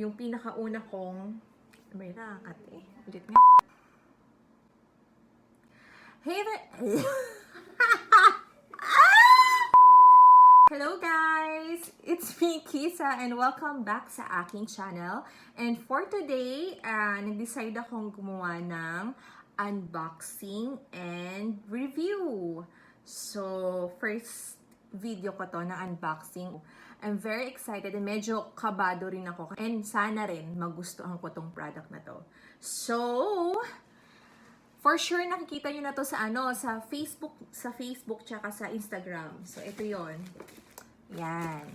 yung pinakauna kong, may nakakat eh. Ulit nga. Hey there! Hello guys! It's me, Kisa, and welcome back sa aking channel. And for today, nag-decide akong gumawa ng unboxing and review. So, first video ko to na unboxing. I'm very excited and medyo kabado rin ako. And sana rin magustuhan ko tong product na to. So, for sure nakikita nyo na to sa sa Facebook tsaka sa Instagram. So, ito yon. Yan.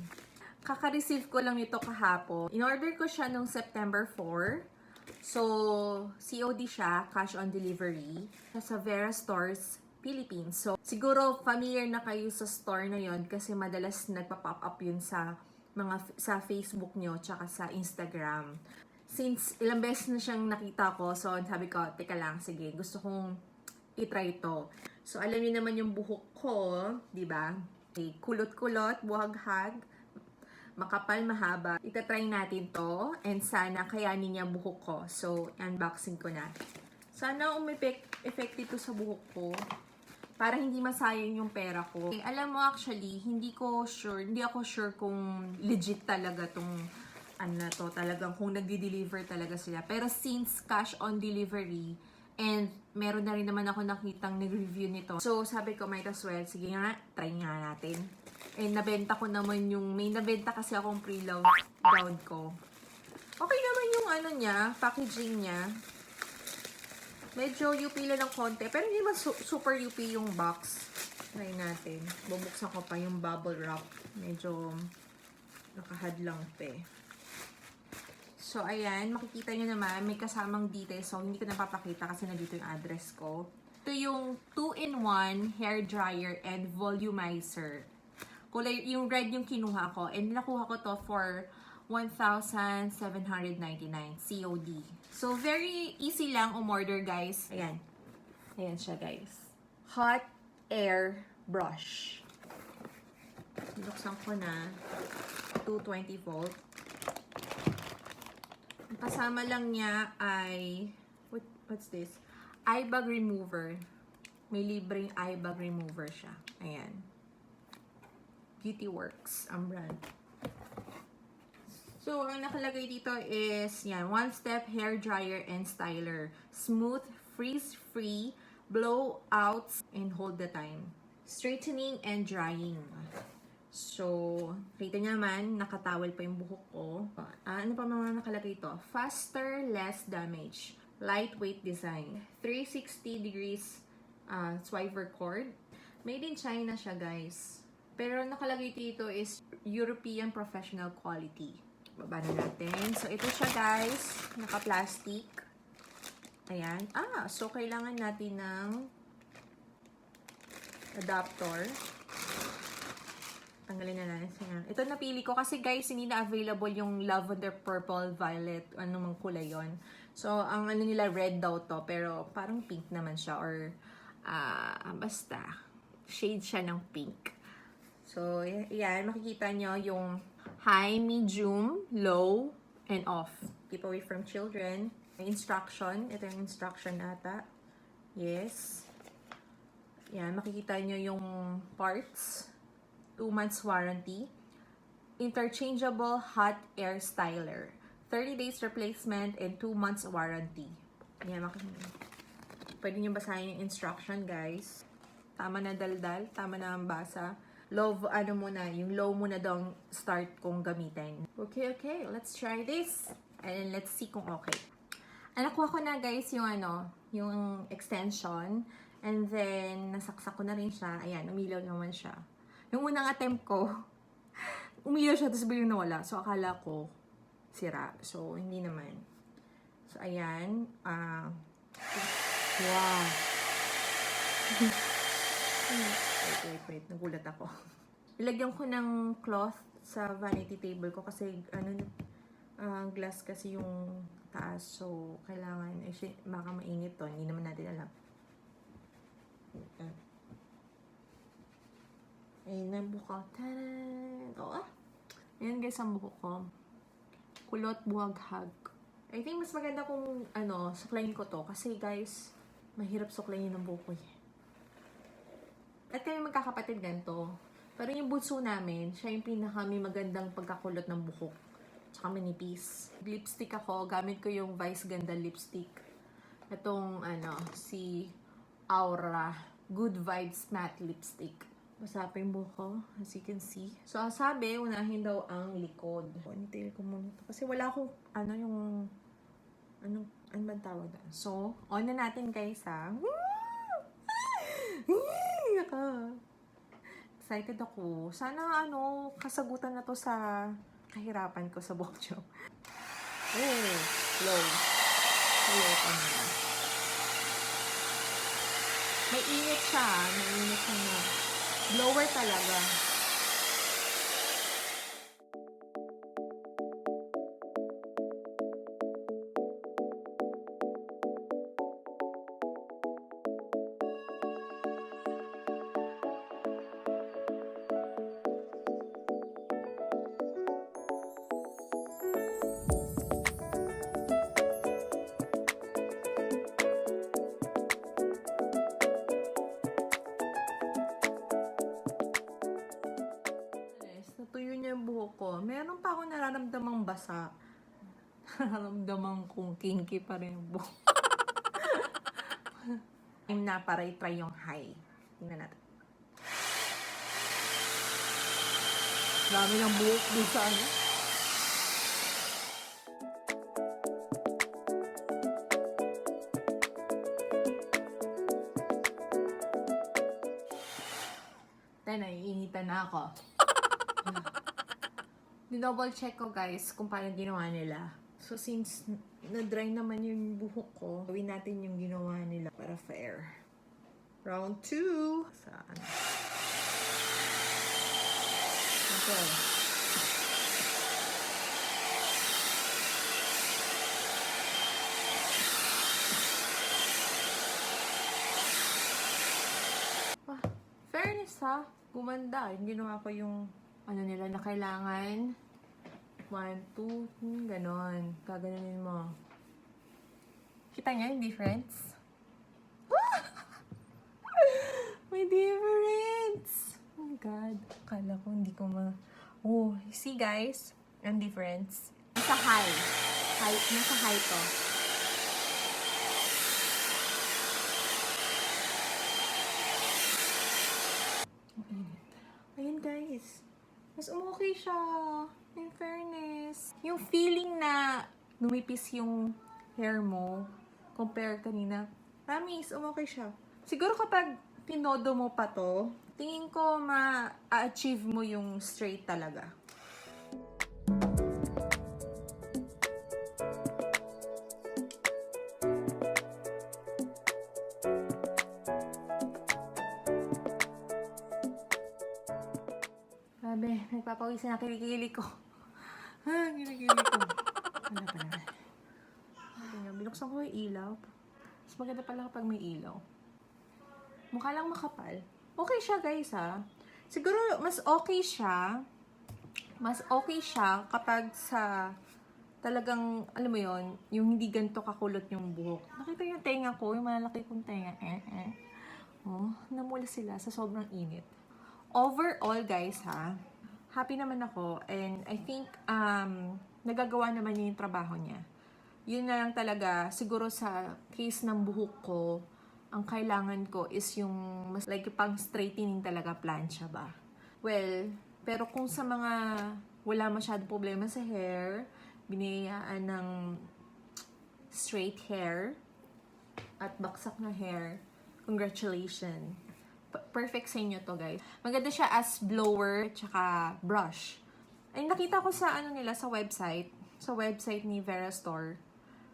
Kaka-receive ko lang ito kahapon. In-order ko siya nung September 4. So, COD siya, cash on delivery, sa Vera Stores, Philippines. So, siguro familiar na kayo sa store na yon kasi madalas nagpa-pop up yun sa Facebook nyo tsaka sa Instagram. Since ilang beses na siyang nakita ko, so sabi ko, teka lang, sige, gusto kong itry ito. So, alam niyo naman yung buhok ko, di ba? Okay, kulot-kulot, buhaghag, makapal, mahaba. Itatry natin to and sana kayanin niya buhok ko. So, unboxing ko na. Sana effect ito sa buhok ko para hindi masayang yung pera ko. Okay, alam mo actually, hindi ako sure kung legit talaga tong talagang kung nagdi-deliver talaga sila. Pero since cash on delivery, and meron na rin naman ako nakitang nag-review nito. So, sabi ko, might as well, sige nga, try nga natin. And nabenta ko naman may nabenta kasi akong pre-loved gown ko. Okay naman yung niya, packaging niya. Medyo UP lang ng konti, pero hindi naman super UP yung box. Try natin. Bubuksan ko pa yung bubble wrap. Medyo nakahadlang pa eh. So, ayan, makikita nyo naman, may kasamang details. So, hindi ko napapakita kasi nandito yung address ko. Ito yung 2-in-1 hair dryer and volumizer. Kulay, yung red yung kinuha ko. And nakuha ko to for 1,799 COD. So, very easy lang umorder, guys. Ayan. Ayan siya, guys. Hot air brush. Binuksan ko na. 220 volt. Kasama lang niya ay, what's this? Eye bag remover. May libreng eye bag remover siya. Ayan. Beauty Works ang brand. So, ang nakalagay dito is, yan, one-step hair dryer and styler. Smooth, freeze-free, blow-outs, and hold the time. Straightening and drying. So, kita niyo naman, nakatawel pa yung buhok ko. Ano pa mga nakalagay ito? Faster, less damage. Lightweight design. 360 degrees swivel cord. Made in China siya, guys. Pero nakalagay dito is European professional quality. Baba na natin. So, ito siya, guys. Naka-plastic. Ayan. So, kailangan natin ng adapter. Tanggalin na natin. Ito napili ko kasi guys, hindi na available yung lavender, purple, violet, anumang kulay yon. So, ang nila red daw to, pero parang pink naman siya or basta shade siya ng pink. So, yan, makikita nyo yung high, medium, low, and off. Keep away from children. Instruction. Ito yung instruction ata. Yes. Yan, makikita nyo yung parts. 2 months warranty. Interchangeable hot air styler. 30 days replacement and 2 months warranty. Yan, pwede nyo basahin yung instruction, guys. Tama na daldal, tama na ang basa. Yung low muna daw start kong gamitin. Okay, let's try this. And let's see kung okay. Nakuha ko na, guys, yung extension. And then, nasaksak ko na rin siya. Ayan, umilaw naman siya. Yung unang attempt ko, umilaw siya, tapos biglang nawala. So, akala ko, sira. So, hindi naman. So, ayan. Wow. Wait. Nagulat ako. Ilagyan ko ng cloth sa vanity table ko kasi, glass kasi yung taas. So, kailangan, baka mainit to. Hindi naman natin alam. Ayun na buhok ko. Taran! Ayan guys ang buhok ko. kulot buhaghag. I think mas maganda kung suklayin ko to. Kasi guys, mahirap suklayin ng buhok ko eh. At kami magkakapatid ganito. Pero yung bunso namin, siya yung may magandang pagkakulot ng buhok. Tsaka manipis. Lipstick ako. Gamit ko yung Vice Ganda lipstick. Itong si Aura Good Vibes Matte Lipstick. Masarap yung buhok ko, as you can see. So, sabi, unahin daw ang likod. Ponytail ko muna ito. Kasi wala akong, ano ba tawag na? So, on na natin guys ha. Excited ako. Sana kasagutan na to sa kahirapan ko sa buhok ko. Oh, slow. Slow pa na. May init siya. May init siya na. Blower talaga. Natuyo niya yung buhok ko. Meron pa ako nararamdamang basa. Nararamdaman kong kinky pa rin yung buhok. Time na para i-try yung high. Tingnan natin. Dami ng buhok doon sa naiinitan na ako. Dinouble check ko guys kung paano ginawa nila. So since na-dry naman yung buhok ko, gawin natin yung ginawa nila para fair. Round 2. Saan? Okay. Fairness ha. Gumanda. Ginawa ko yung nila na kailangan. 1, 2, ganon. Gaganunin mo. Kita niya yung difference? May difference! Oh my God. Akala ko hindi ko Oh, see guys? Ang difference. Nasa high. Nasa high to. Ayan guys. Mas okay siya. In fairness. Yung feeling na numipis yung hair mo compare kanina. Promise, okay siya. Siguro kapag pinodo mo pa to, tingin ko ma-achieve mo yung straight talaga. Sabi, nagpapawisan na kilikili ko. Kilikili ko. Ano pa naman? Binuksan ko yung ilaw. Mas maganda pala kapag may ilaw. Mukha lang makapal. Okay siya guys ha. Siguro mas okay siya. Mas okay siya kapag sa talagang, alam mo yon, yung hindi ganito kakulot yung buhok. Nakita yung tenga ko, yung malalaki kong tenga. Oh, namula sila sa sobrang init. Overall guys ha, happy naman ako and I think nagagawa naman niya yung trabaho niya. Yun na lang talaga, siguro sa case ng buhok ko, ang kailangan ko is yung mas like pang straightening talaga, plancha ba. Well, pero kung sa mga wala masyadong problema sa hair, binayaan ng straight hair at baksak na hair, congratulations. Perfect sa inyo to guys. Maganda siya as blower tsaka brush. Ay nakita ko sa nila sa website ni Vera Store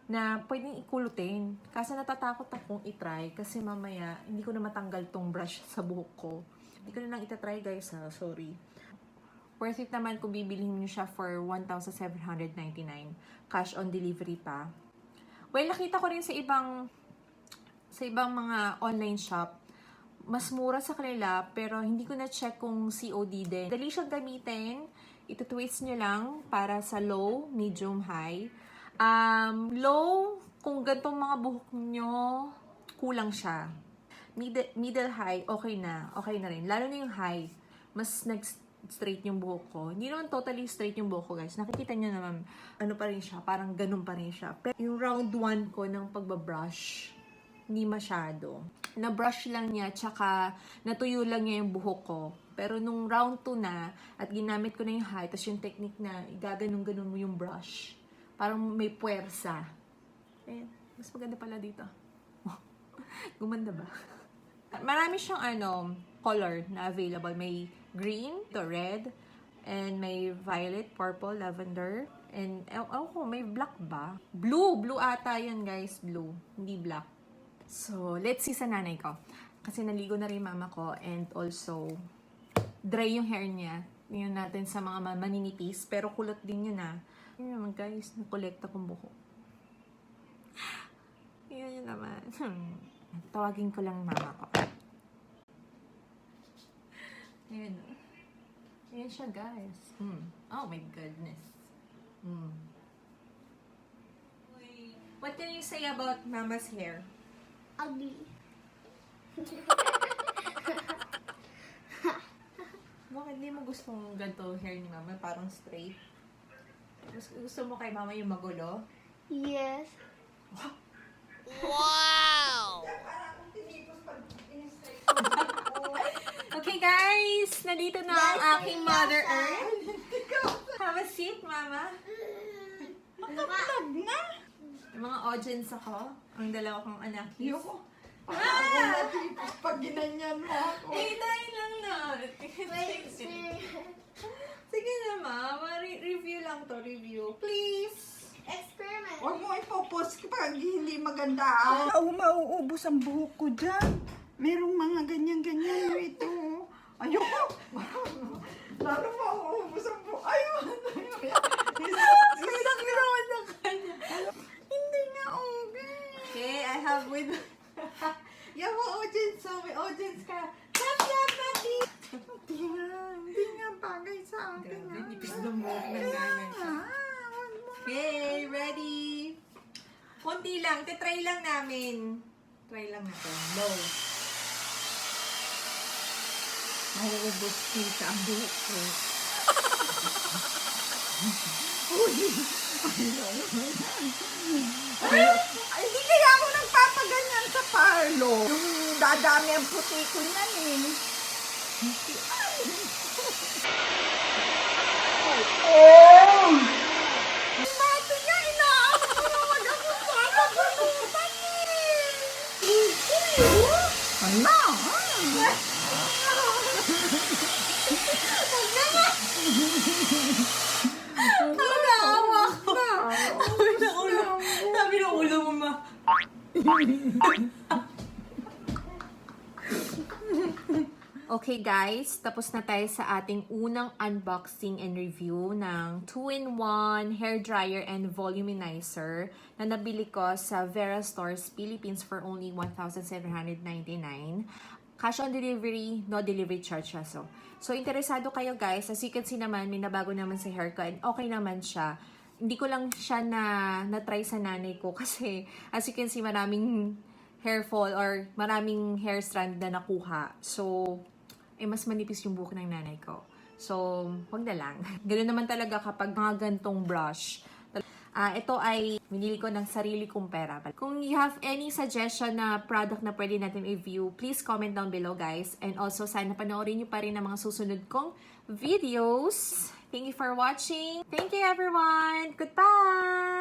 na pwedeng ikulutin. Kasi natatakot akong itry kasi mamaya hindi ko na matanggal tong brush sa buhok ko. Hindi ko na lang itatry guys ha, sorry. Worth it naman kung bibilhin niyo siya for 1,799. Cash on delivery pa. Well, nakita ko rin sa ibang mga online shop mas mura sa kanila, pero hindi ko na-check kung COD din. Dali siyang gamitin, ito-twist nyo lang para sa low, medium, high. Low, kung gantong mga buhok nyo, kulang siya. Middle, high, okay na. Okay na rin. Lalo na yung high, mas straight yung buhok ko. Hindi naman totally straight yung buhok ko, guys. Nakikita nyo naman, ano pa rin siya, parang ganun pa rin siya. Pero yung round 1 ko ng pagbabrush, hindi masyado. Na-brush lang niya, tsaka natuyo lang niya yung buhok ko. Pero nung round 2 na, at ginamit ko na yung high, tapos yung technique na igaganong-ganon mo yung brush. Parang may puwersa. Eh, mas maganda pala dito. Gumanda ba? Marami siyang color na available. May green, to red, and may violet, purple, lavender, and may black ba? Blue ata yan, guys. Blue, hindi black. So, let's see sa nanay ko. Kasi naligo na rin mama ko, and also dry yung hair niya. Yun natin sa mga maninipis, pero kulot din yun Yun naman, guys, nakolekta kong buhok. Yun naman. Tawagin ko lang mama ko. Ayan. Ayan siya, guys. Oh my goodness. What can you say about mama's hair? Ugly. Bakit hindi mo gustong ganito hair ni mama? Parang straight? Gusto mo kay mama yung magulo? Yes. Wow! Okay, guys! Nandito na ang aking Mother Earth. Have a seat, mama. Makapag na. Yung mga audience ako, ang dalawa kong anak. Yoko. Pag ginanyan mo ako. Tayo lang na. Wait, Sige na, mama. Review lang to. Review. Please. experiment. Huwag mo ipopost pag hindi maganda. Mauubos ang buhok ko dyan. Merong mga ganyan-ganyan ito. Ayoko. Lalo mauubos ang buhok. Ayun. Pinag-ginawa na kanya. Hindi nga okay. Okay, I have with... Yan mo, audience. So, may audience ka. Love, Mati! Hindi nga bagay sa akin. Grabe, nipis ng buhok ng nanay siya. Okay, ready? Konti lang. Try lang namin. Try lang natin. Low. Mauubos kita ang buhok ko. Ay, hindi kaya ako nagpapaganyan sa parlo. Yung dadami ang puti ko niyan Mati nga, inaabot mo naman ako sana balutan Ano? Naawa ko. Sabi ng ulo mo, ma. Okay guys, tapos na tayo sa ating unang unboxing and review ng 2-in-1 hair dryer and volumizer na nabili ko sa Vera Stores Philippines for only 1,799. Cash on delivery, no delivery charge siya. So interesado kayo guys, as you can see naman, may nabago naman sa hair ko and okay naman siya. Hindi ko lang siya na-try sa nanay ko kasi as you can see, maraming hair fall or maraming hair strand na nakuha. So, mas manipis yung buhok ng nanay ko. So, wag na lang. Ganoon naman talaga kapag mga gantong brush. Ito ay binili ko ng sarili kong pera. Kung you have any suggestion na product na pwede natin i-review, please comment down below guys. And also, sana panoorin nyo pa rin ang mga susunod kong videos. Thank you for watching. Thank you everyone. Goodbye!